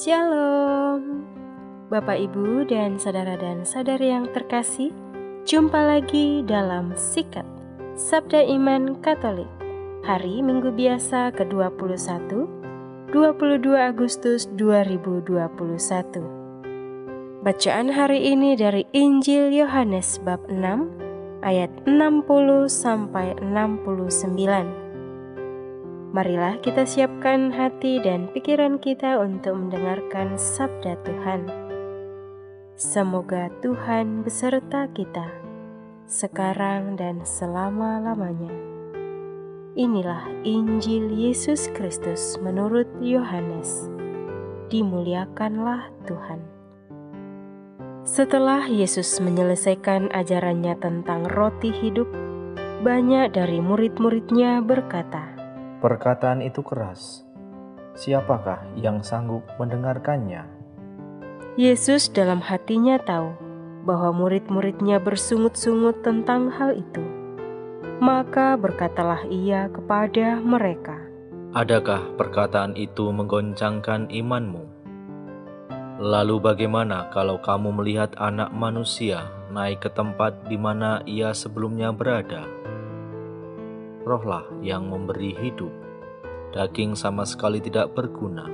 Shalom, Bapak Ibu dan saudara-saudari yang terkasih. Jumpa lagi dalam Sikat Sabda Iman Katolik, hari Minggu biasa ke-21, 22 Agustus 2021. Bacaan hari ini dari Injil Yohanes bab 6 ayat 60-69. Marilah kita siapkan hati dan pikiran kita untuk mendengarkan sabda Tuhan. Semoga Tuhan beserta kita, sekarang dan selama-lamanya. Inilah Injil Yesus Kristus menurut Yohanes. Dimuliakanlah Tuhan. Setelah Yesus menyelesaikan ajarannya tentang roti hidup, banyak dari murid-muridnya berkata, "Perkataan itu keras. Siapakah yang sanggup mendengarkannya?" Yesus dalam hatinya tahu bahwa murid-muridnya bersungut-sungut tentang hal itu. Maka berkatalah ia kepada mereka, "Adakah perkataan itu menggoncangkan imanmu? Lalu bagaimana kalau kamu melihat Anak Manusia naik ke tempat di mana ia sebelumnya berada? Rohlah yang memberi hidup, daging sama sekali tidak berguna.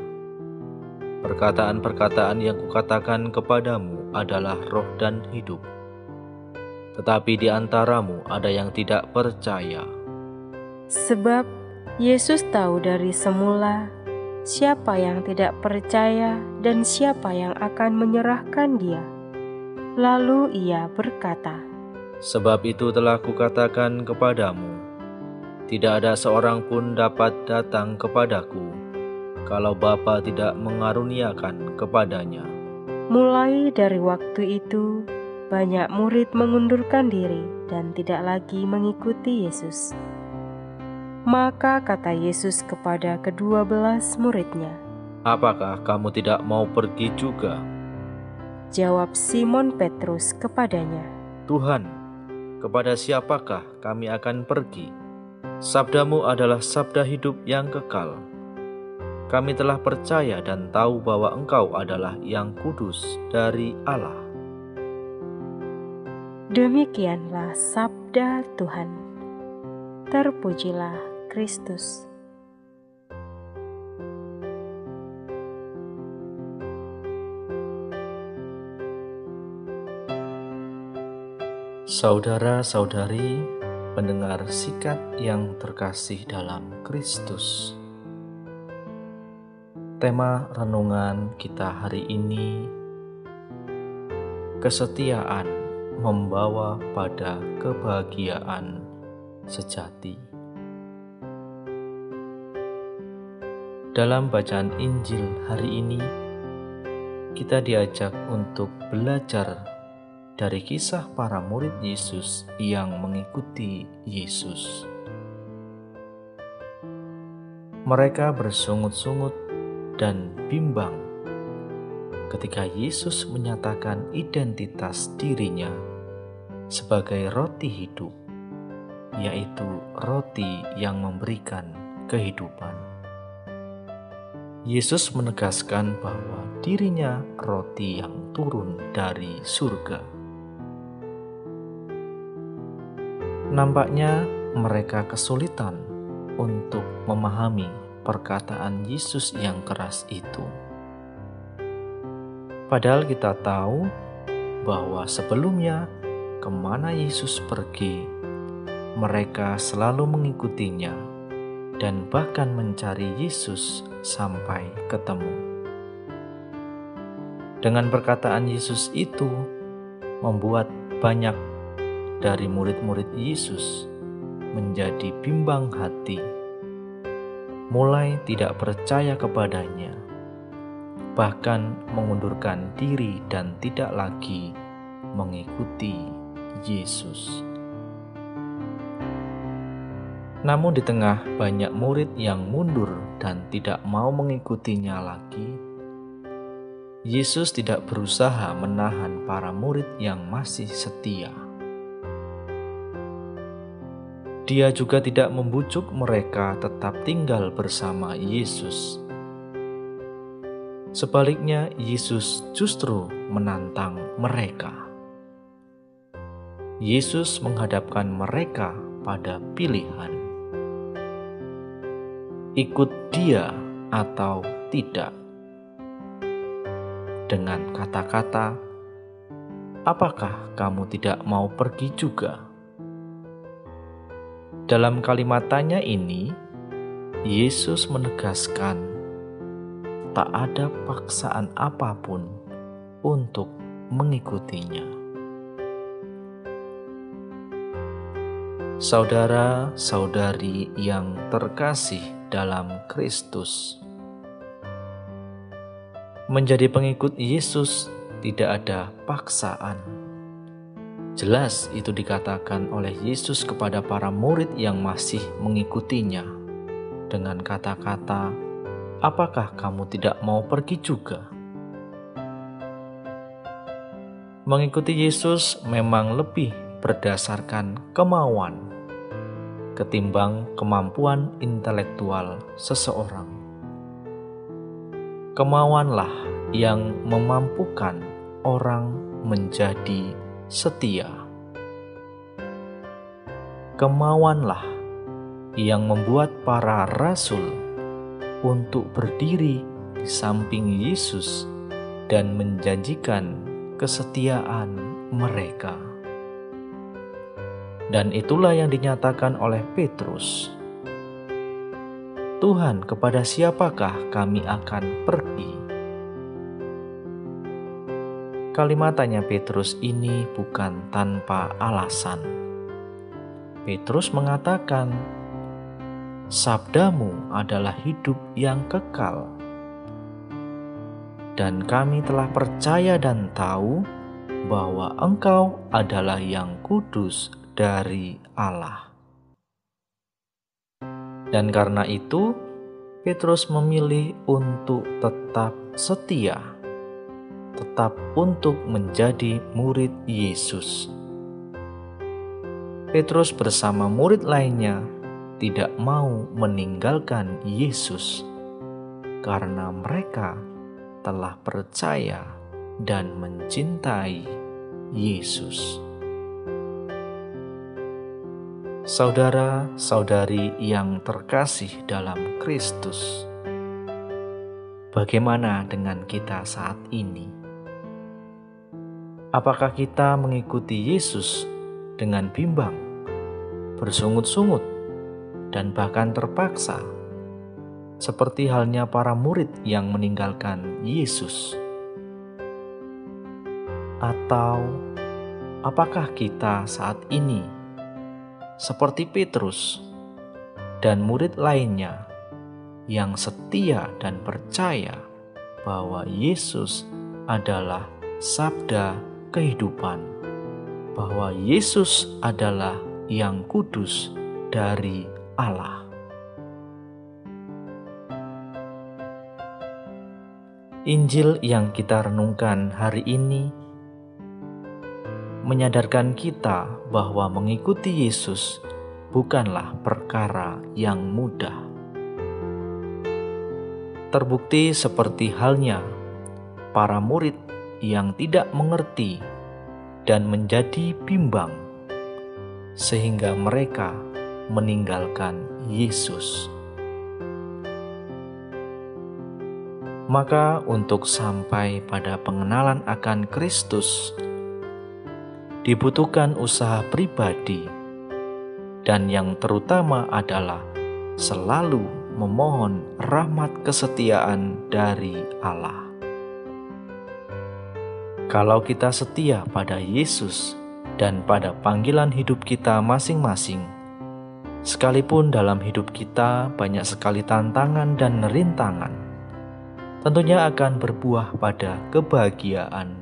Perkataan-perkataan yang kukatakan kepadamu adalah roh dan hidup. Tetapi di antaramu ada yang tidak percaya." sebab Yesus tahu dari semula siapa yang tidak percaya dan siapa yang akan menyerahkan dia. Lalu ia berkata, "Sebab itu telah kukatakan kepadamu, tidak ada seorang pun dapat datang kepadaku kalau Bapa tidak mengaruniakan kepadanya." Mulai dari waktu itu, banyak murid mengundurkan diri dan tidak lagi mengikuti Yesus. Maka kata Yesus kepada ke-12 muridnya, "Apakah kamu tidak mau pergi juga?" Jawab Simon Petrus kepadanya, "Tuhan, kepada siapakah kami akan pergi? Sabdamu adalah sabda hidup yang kekal. Kami telah percaya dan tahu bahwa Engkau adalah yang kudus dari Allah." Demikianlah sabda Tuhan. Terpujilah Kristus. Saudara-saudari pendengar Sikat yang terkasih dalam Kristus. Tema renungan kita hari ini, kesetiaan membawa pada kebahagiaan sejati. Dalam bacaan Injil hari ini, kita diajak untuk belajar dari kisah para murid Yesus yang mengikuti Yesus. Mereka bersungut-sungut dan bimbang ketika Yesus menyatakan identitas dirinya sebagai roti hidup, yaitu roti yang memberikan kehidupan. Yesus menegaskan bahwa dirinya roti yang turun dari surga. Nampaknya mereka kesulitan untuk memahami perkataan Yesus yang keras itu. Padahal kita tahu bahwa sebelumnya kemana Yesus pergi, mereka selalu mengikutinya dan bahkan mencari Yesus sampai ketemu. Dengan perkataan Yesus itu membuat banyak dari murid-murid Yesus menjadi bimbang hati, mulai tidak percaya kepadanya, bahkan mengundurkan diri dan tidak lagi mengikuti Yesus. Namun di tengah banyak murid yang mundur dan tidak mau mengikutinya lagi, Yesus tidak berusaha menahan para murid yang masih setia. Dia juga tidak membujuk mereka tetap tinggal bersama Yesus. Sebaliknya, Yesus justru menantang mereka. Yesus menghadapkan mereka pada pilihan: ikut Dia atau tidak. Dengan kata-kata, apakah kamu tidak mau pergi juga? Dalam kalimat tanya ini, Yesus menegaskan tak ada paksaan apapun untuk mengikutinya. Saudara-saudari yang terkasih dalam Kristus, menjadi pengikut Yesus tidak ada paksaan. Jelas itu dikatakan oleh Yesus kepada para murid yang masih mengikutinya dengan kata-kata, apakah kamu tidak mau pergi juga? Mengikuti Yesus memang lebih berdasarkan kemauan ketimbang kemampuan intelektual seseorang. Kemauanlah yang memampukan orang menjadi setia. Kemauanlah yang membuat para rasul untuk berdiri di samping Yesus dan menjanjikan kesetiaan mereka. Dan itulah yang dinyatakan oleh Petrus. Tuhan, kepada siapakah kami akan pergi? Kalimat tanya Petrus ini bukan tanpa alasan. Petrus mengatakan, sabdamu adalah hidup yang kekal. Dan kami telah percaya dan tahu bahwa Engkau adalah yang kudus dari Allah. Dan karena itu, Petrus memilih untuk tetap setia, tetap untuk menjadi murid Yesus. Petrus bersama murid lainnya tidak mau meninggalkan Yesus karena mereka telah percaya dan mencintai Yesus. Saudara-saudari yang terkasih dalam Kristus, bagaimana dengan kita saat ini? Apakah kita mengikuti Yesus dengan bimbang, bersungut-sungut, dan bahkan terpaksa, seperti halnya para murid yang meninggalkan Yesus? Atau apakah kita saat ini seperti Petrus dan murid lainnya yang setia dan percaya bahwa Yesus adalah sabda kehidupan, bahwa Yesus adalah yang kudus dari Allah? Injil yang kita renungkan hari ini menyadarkan kita bahwa mengikuti Yesus bukanlah perkara yang mudah. Terbukti seperti halnya para murid yang tidak mengerti dan menjadi bimbang, sehingga mereka meninggalkan Yesus. Maka untuk sampai pada pengenalan akan Kristus, dibutuhkan usaha pribadi, dan yang terutama adalah selalu memohon rahmat kesetiaan dari Allah. Kalau kita setia pada Yesus dan pada panggilan hidup kita masing-masing, sekalipun dalam hidup kita banyak sekali tantangan dan rintangan, tentunya akan berbuah pada kebahagiaan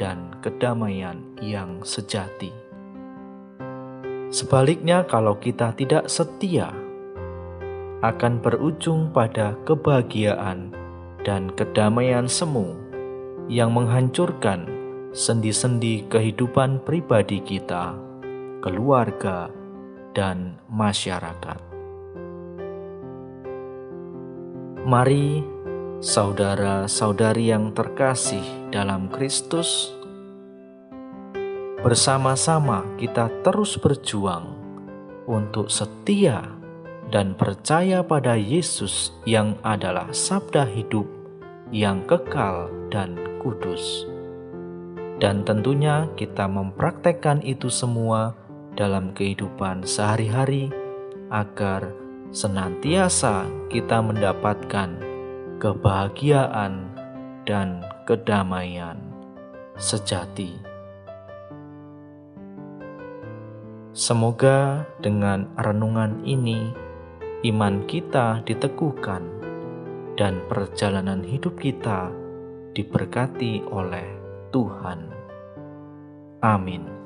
dan kedamaian yang sejati. Sebaliknya, kalau kita tidak setia, akan berujung pada kebahagiaan dan kedamaian semu yang menghancurkan sendi-sendi kehidupan pribadi kita, keluarga, dan masyarakat. Mari Saudara-saudari yang terkasih dalam Kristus, bersama-sama kita terus berjuang untuk setia dan percaya pada Yesus yang adalah sabda hidup yang kekal dan kudus. Dan tentunya kita mempraktekkan itu semua dalam kehidupan sehari-hari agar senantiasa kita mendapatkan kebahagiaan dan kedamaian sejati. Semoga dengan renungan ini iman kita diteguhkan dan perjalanan hidup kita diberkati oleh Tuhan. Amin.